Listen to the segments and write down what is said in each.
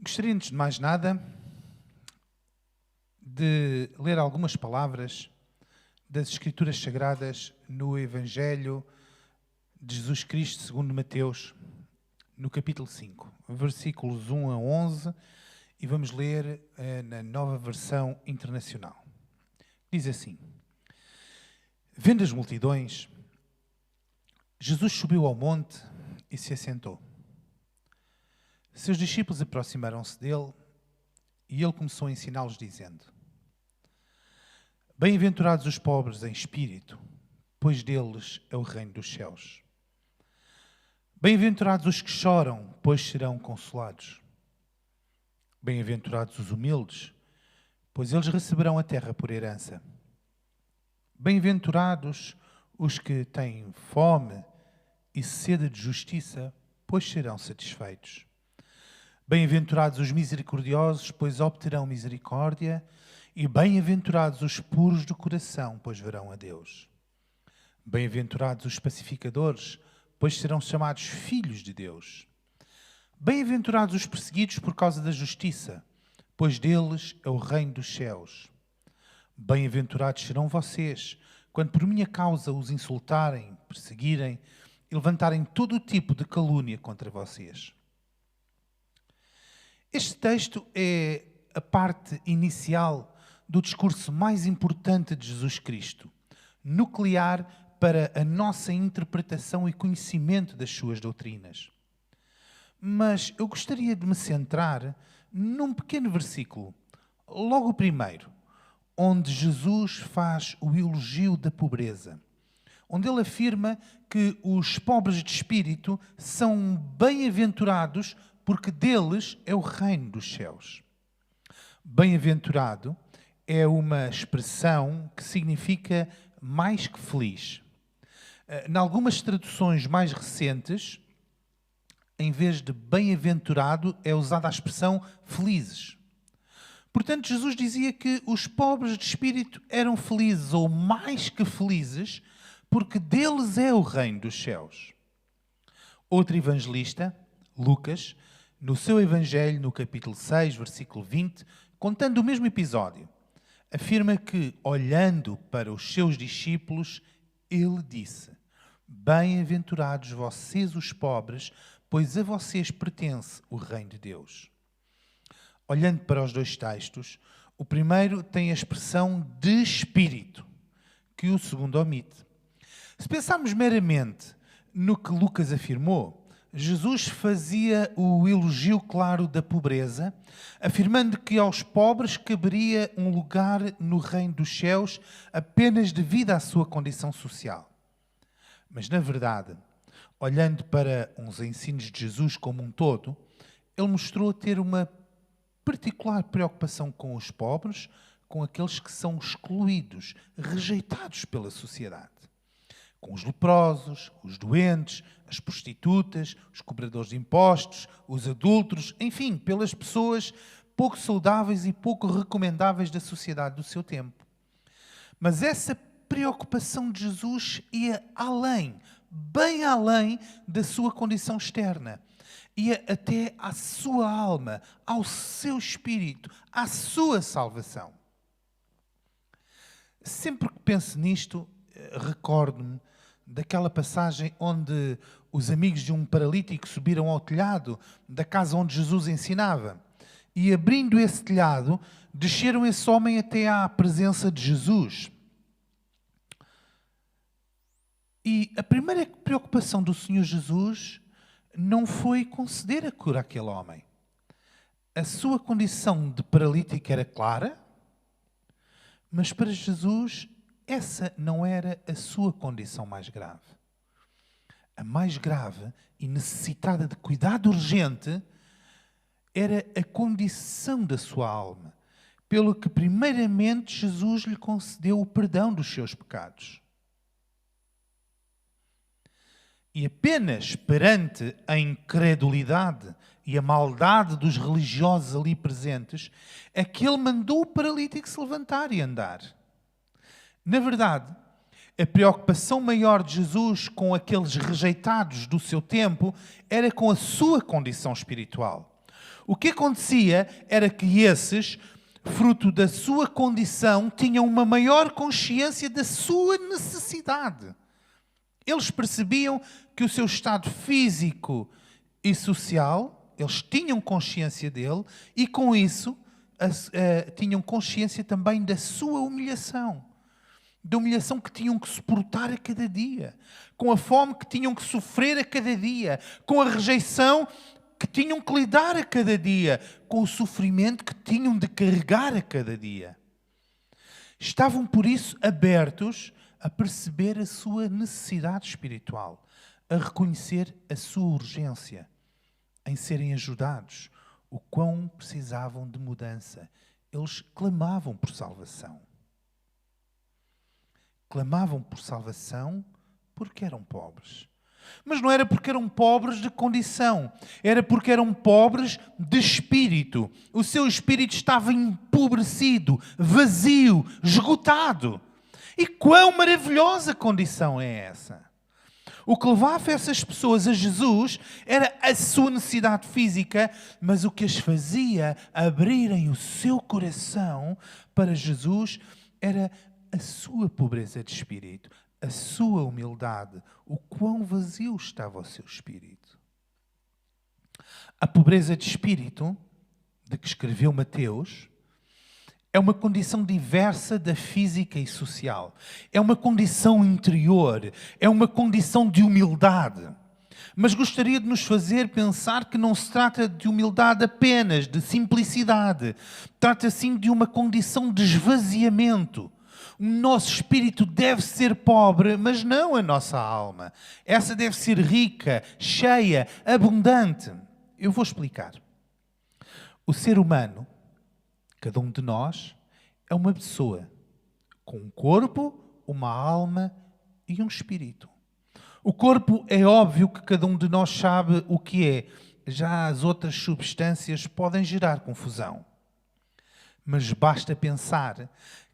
Gostaria, antes de mais nada, de ler algumas palavras das Escrituras Sagradas no Evangelho de Jesus Cristo segundo Mateus, no capítulo 5, versículos 1 a 11, e vamos ler na Nova Versão Internacional. Diz assim: Vendo as multidões, Jesus subiu ao monte e se assentou. Seus discípulos aproximaram-se dele e ele começou a ensiná-los dizendo: Bem-aventurados os pobres em espírito, pois deles é o reino dos céus. Bem-aventurados os que choram, pois serão consolados. Bem-aventurados os humildes, pois eles receberão a terra por herança. Bem-aventurados os que têm fome e sede de justiça, pois serão satisfeitos. Bem-aventurados os misericordiosos, pois obterão misericórdia. E bem-aventurados os puros de coração, pois verão a Deus. Bem-aventurados os pacificadores, pois serão chamados filhos de Deus. Bem-aventurados os perseguidos por causa da justiça, pois deles é o reino dos céus. Bem-aventurados serão vocês, quando por minha causa os insultarem, perseguirem e levantarem todo o tipo de calúnia contra vocês. Este texto é a parte inicial do discurso mais importante de Jesus Cristo, nuclear para a nossa interpretação e conhecimento das suas doutrinas. Mas eu gostaria de me centrar num pequeno versículo, logo o primeiro, onde Jesus faz o elogio da pobreza, onde ele afirma que os pobres de espírito são bem-aventurados porque deles é o reino dos céus. Bem-aventurado é uma expressão que significa mais que feliz. Em algumas traduções mais recentes, em vez de bem-aventurado, é usada a expressão felizes. Portanto, Jesus dizia que os pobres de espírito eram felizes, ou mais que felizes, porque deles é o reino dos céus. Outro evangelista, Lucas, no seu Evangelho, no capítulo 6, versículo 20, contando o mesmo episódio, afirma que, olhando para os seus discípulos, ele disse: Bem-aventurados vocês os pobres, pois a vocês pertence o reino de Deus. Olhando para os dois textos, o primeiro tem a expressão de espírito, que o segundo omite. Se pensarmos meramente no que Lucas afirmou, Jesus fazia o elogio claro da pobreza, afirmando que aos pobres caberia um lugar no reino dos céus apenas devido à sua condição social. Mas, na verdade, olhando para uns ensinos de Jesus como um todo, ele mostrou ter uma particular preocupação com os pobres, com aqueles que são excluídos, rejeitados pela sociedade. Com os leprosos, os doentes, as prostitutas, os cobradores de impostos, os adúlteros, enfim, pelas pessoas pouco saudáveis e pouco recomendáveis da sociedade do seu tempo. Mas essa preocupação de Jesus ia além, bem além da sua condição externa. Ia até à sua alma, ao seu espírito, à sua salvação. Sempre que penso nisto, recordo-me daquela passagem onde os amigos de um paralítico subiram ao telhado da casa onde Jesus ensinava. E abrindo esse telhado, desceram esse homem até à presença de Jesus. E a primeira preocupação do Senhor Jesus não foi conceder a cura àquele homem. A sua condição de paralítico era clara, mas para Jesus essa não era a sua condição mais grave. A mais grave e necessitada de cuidado urgente era a condição da sua alma, pelo que primeiramente Jesus lhe concedeu o perdão dos seus pecados. E apenas perante a incredulidade e a maldade dos religiosos ali presentes, é que ele mandou o paralítico se levantar e andar. Na verdade, a preocupação maior de Jesus com aqueles rejeitados do seu tempo era com a sua condição espiritual. O que acontecia era que esses, fruto da sua condição, tinham uma maior consciência da sua necessidade. Eles percebiam que o seu estado físico e social, eles tinham consciência dele e com isso tinham consciência também da sua humilhação. Da humilhação que tinham que suportar a cada dia, com a fome que tinham que sofrer a cada dia, com a rejeição que tinham que lidar a cada dia, com o sofrimento que tinham de carregar a cada dia. Estavam, por isso, abertos a perceber a sua necessidade espiritual, a reconhecer a sua urgência em serem ajudados, o quão precisavam de mudança. Eles clamavam por salvação. Clamavam por salvação porque eram pobres. Mas não era porque eram pobres de condição, era porque eram pobres de espírito. O seu espírito estava empobrecido, vazio, esgotado. E quão maravilhosa condição é essa! O que levava essas pessoas a Jesus era a sua necessidade física, mas o que as fazia abrirem o seu coração para Jesus era a sua pobreza de espírito, a sua humildade, o quão vazio estava o seu espírito. A pobreza de espírito, de que escreveu Mateus, é uma condição diversa da física e social. É uma condição interior, é uma condição de humildade. Mas gostaria de nos fazer pensar que não se trata de humildade apenas, de simplicidade. Trata-se sim de uma condição de esvaziamento. O nosso espírito deve ser pobre, mas não a nossa alma. Essa deve ser rica, cheia, abundante. Eu vou explicar. O ser humano, cada um de nós, é uma pessoa com um corpo, uma alma e um espírito. O corpo é óbvio que cada um de nós sabe o que é. Já as outras substâncias podem gerar confusão. Mas basta pensar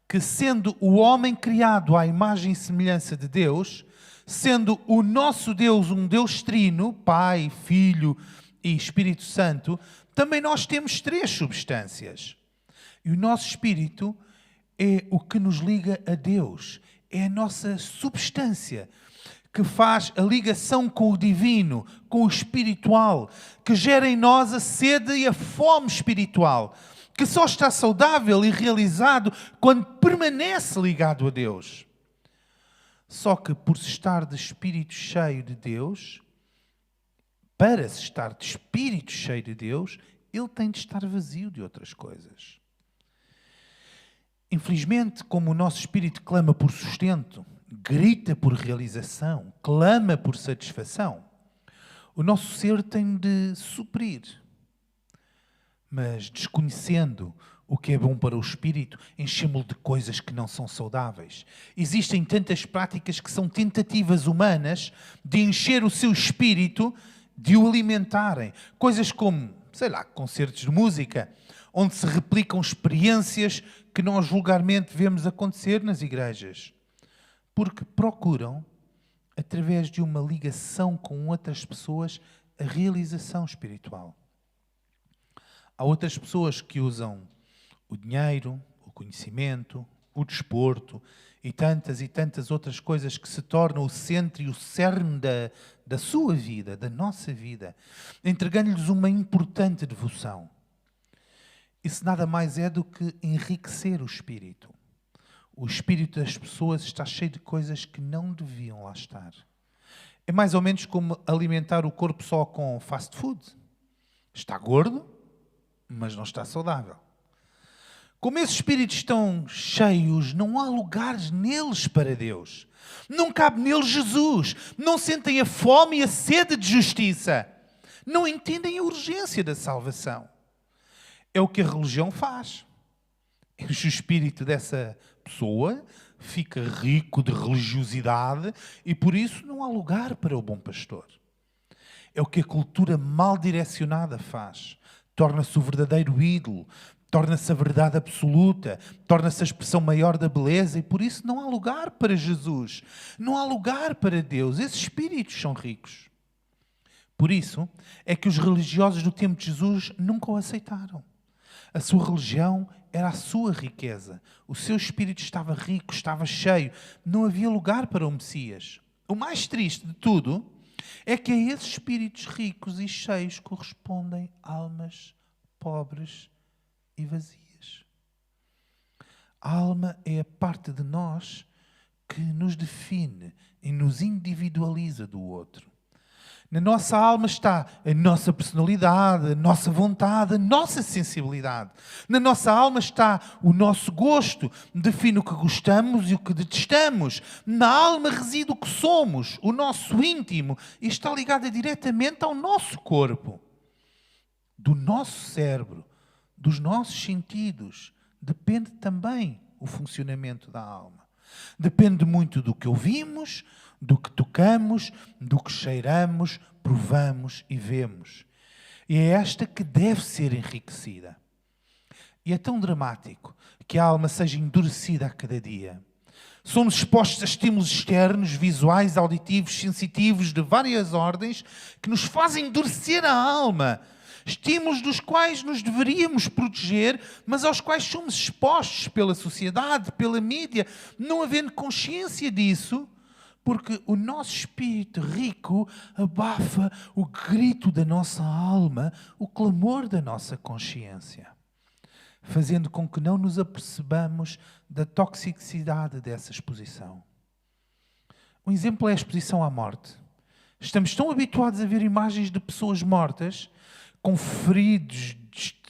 que, sendo o homem criado à imagem e semelhança de Deus, sendo o nosso Deus um Deus trino, Pai, Filho e Espírito Santo, também nós temos 3 substâncias. E o nosso espírito é o que nos liga a Deus. É a nossa substância que faz a ligação com o divino, com o espiritual, que gera em nós a sede e a fome espiritual, que só está saudável e realizado quando permanece ligado a Deus. Só que por se estar de espírito cheio de Deus, para se estar de espírito cheio de Deus, ele tem de estar vazio de outras coisas. Infelizmente, como o nosso espírito clama por sustento, grita por realização, clama por satisfação, o nosso ser tem de suprir. Mas desconhecendo o que é bom para o espírito, enchemos-lo de coisas que não são saudáveis. Existem tantas práticas que são tentativas humanas de encher o seu espírito, de o alimentarem. Coisas como, concertos de música, onde se replicam experiências que nós vulgarmente vemos acontecer nas igrejas. Porque procuram, através de uma ligação com outras pessoas, a realização espiritual. Há outras pessoas que usam o dinheiro, o conhecimento, o desporto e tantas outras coisas que se tornam o centro e o cerne da sua vida, da nossa vida, entregando-lhes uma importante devoção. Isso nada mais é do que enriquecer o espírito. O espírito das pessoas está cheio de coisas que não deviam lá estar. É mais ou menos como alimentar o corpo só com fast food. Está gordo, mas não está saudável. Como esses espíritos estão cheios, não há lugares neles para Deus. Não cabe neles Jesus. Não sentem a fome e a sede de justiça. Não entendem a urgência da salvação. É o que a religião faz. O espírito dessa pessoa fica rico de religiosidade e por isso não há lugar para o bom pastor. É o que a cultura mal direcionada faz. Torna-se o verdadeiro ídolo, torna-se a verdade absoluta, torna-se a expressão maior da beleza e por isso não há lugar para Jesus, não há lugar para Deus. Esses espíritos são ricos. Por isso é que os religiosos do tempo de Jesus nunca o aceitaram. A sua religião era a sua riqueza. O seu espírito estava rico, estava cheio. Não havia lugar para o Messias. O mais triste de tudo é que a esses espíritos ricos e cheios correspondem almas pobres e vazias. A alma é a parte de nós que nos define e nos individualiza do outro. Na nossa alma está a nossa personalidade, a nossa vontade, a nossa sensibilidade. Na nossa alma está o nosso gosto, define o que gostamos e o que detestamos. Na alma reside o que somos, o nosso íntimo, e está ligada diretamente ao nosso corpo. Do nosso cérebro, dos nossos sentidos, depende também o funcionamento da alma. Depende muito do que ouvimos, do que tocamos, do que cheiramos, provamos e vemos. E é esta que deve ser enriquecida. E é tão dramático que a alma seja endurecida a cada dia. Somos expostos a estímulos externos, visuais, auditivos, sensitivos, de várias ordens, que nos fazem endurecer a alma. Estímulos dos quais nos deveríamos proteger, mas aos quais somos expostos pela sociedade, pela mídia, não havendo consciência disso, porque o nosso espírito rico abafa o grito da nossa alma, o clamor da nossa consciência, fazendo com que não nos apercebamos da toxicidade dessa exposição. Um exemplo é a exposição à morte. Estamos tão habituados a ver imagens de pessoas mortas, com feridos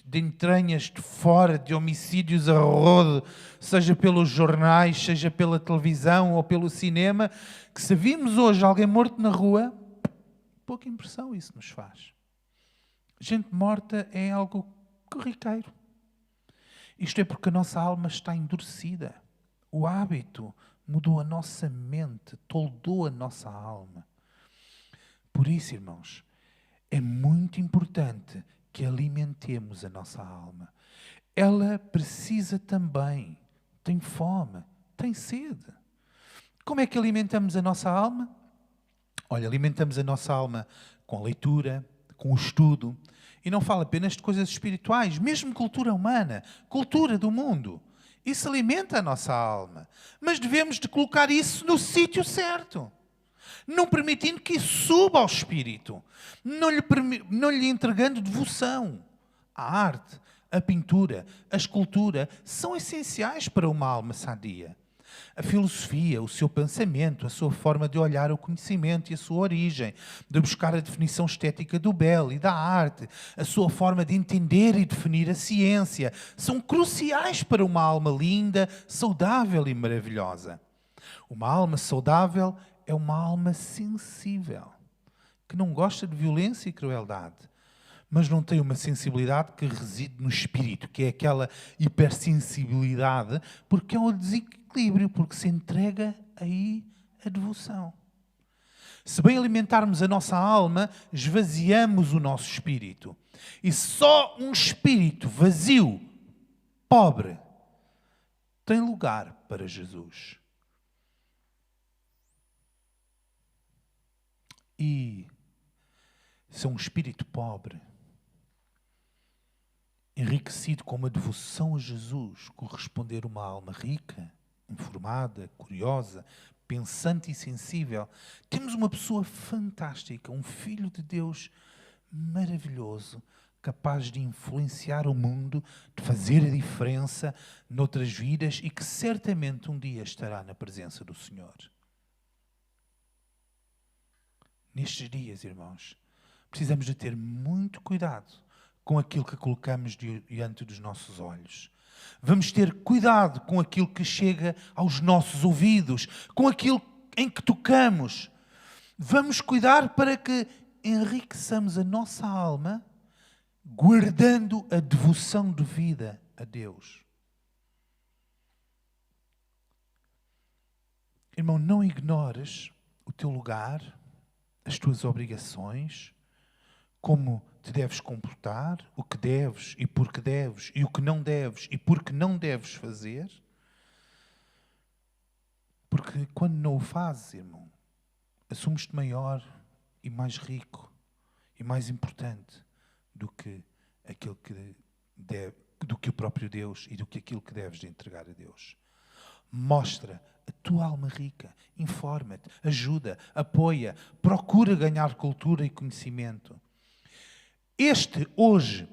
de entranhas de fora, de homicídios a rodo, seja pelos jornais, seja pela televisão ou pelo cinema, que se vimos hoje alguém morto na rua, pouca impressão isso nos faz. Gente morta é algo corriqueiro. Isto é porque a nossa alma está endurecida. O hábito mudou a nossa mente, toldou a nossa alma. Por isso, irmãos, é muito importante que alimentemos a nossa alma. Ela precisa também, tem fome, tem sede. Como é que alimentamos a nossa alma? Olha, alimentamos a nossa alma com a leitura, com o estudo. E não falo apenas de coisas espirituais, mesmo cultura humana, cultura do mundo. Isso alimenta a nossa alma. Mas devemos de colocar isso no sítio certo. Não permitindo que isso suba ao espírito. Não lhe entregando devoção. A arte, a pintura, a escultura são essenciais para uma alma sadia. A filosofia, o seu pensamento, a sua forma de olhar o conhecimento e a sua origem, de buscar a definição estética do belo e da arte, a sua forma de entender e definir a ciência, são cruciais para uma alma linda, saudável e maravilhosa. Uma alma saudável é uma alma sensível, que não gosta de violência e crueldade, mas não tem uma sensibilidade que reside no espírito, que é aquela hipersensibilidade, porque é um desequilíbrio, porque se entrega aí a devoção. Se bem alimentarmos a nossa alma, esvaziamos o nosso espírito. E só um espírito vazio, pobre, tem lugar para Jesus. E se é um espírito pobre, enriquecido com uma devoção a Jesus, corresponder uma alma rica, informada, curiosa, pensante e sensível, temos uma pessoa fantástica, um filho de Deus maravilhoso, capaz de influenciar o mundo, de fazer a diferença noutras vidas e que certamente um dia estará na presença do Senhor. Nestes dias, irmãos, precisamos de ter muito cuidado com aquilo que colocamos diante dos nossos olhos. Vamos ter cuidado com aquilo que chega aos nossos ouvidos, com aquilo em que tocamos. Vamos cuidar para que enriqueçamos a nossa alma, guardando a devoção devida a Deus. Irmão, não ignores o teu lugar, as tuas obrigações, como te deves comportar, o que deves e por que deves, e o que não deves e por que não deves fazer. Porque quando não o fazes, irmão, assumes-te maior e mais rico e mais importante do que do que o próprio Deus e do que aquilo que deves de entregar a Deus. Mostra a tua alma rica, informa-te, ajuda, apoia, procura ganhar cultura e conhecimento. Este, hoje,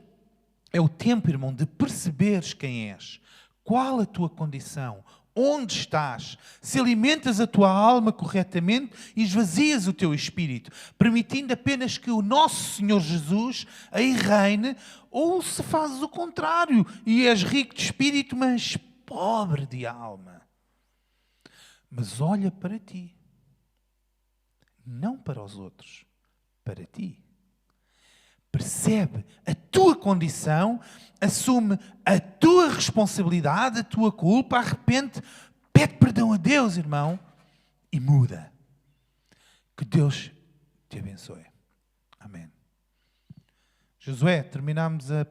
é o tempo, irmão, de perceberes quem és, qual a tua condição, onde estás, se alimentas a tua alma corretamente e esvazias o teu espírito, permitindo apenas que o nosso Senhor Jesus aí reine, ou se fazes o contrário e és rico de espírito, mas pobre de alma. Mas olha para ti, não para os outros, para ti. Percebe a tua condição, assume a tua responsabilidade, a tua culpa, arrepende, pede perdão a Deus, irmão, e muda. Que Deus te abençoe. Amém. Josué, terminamos a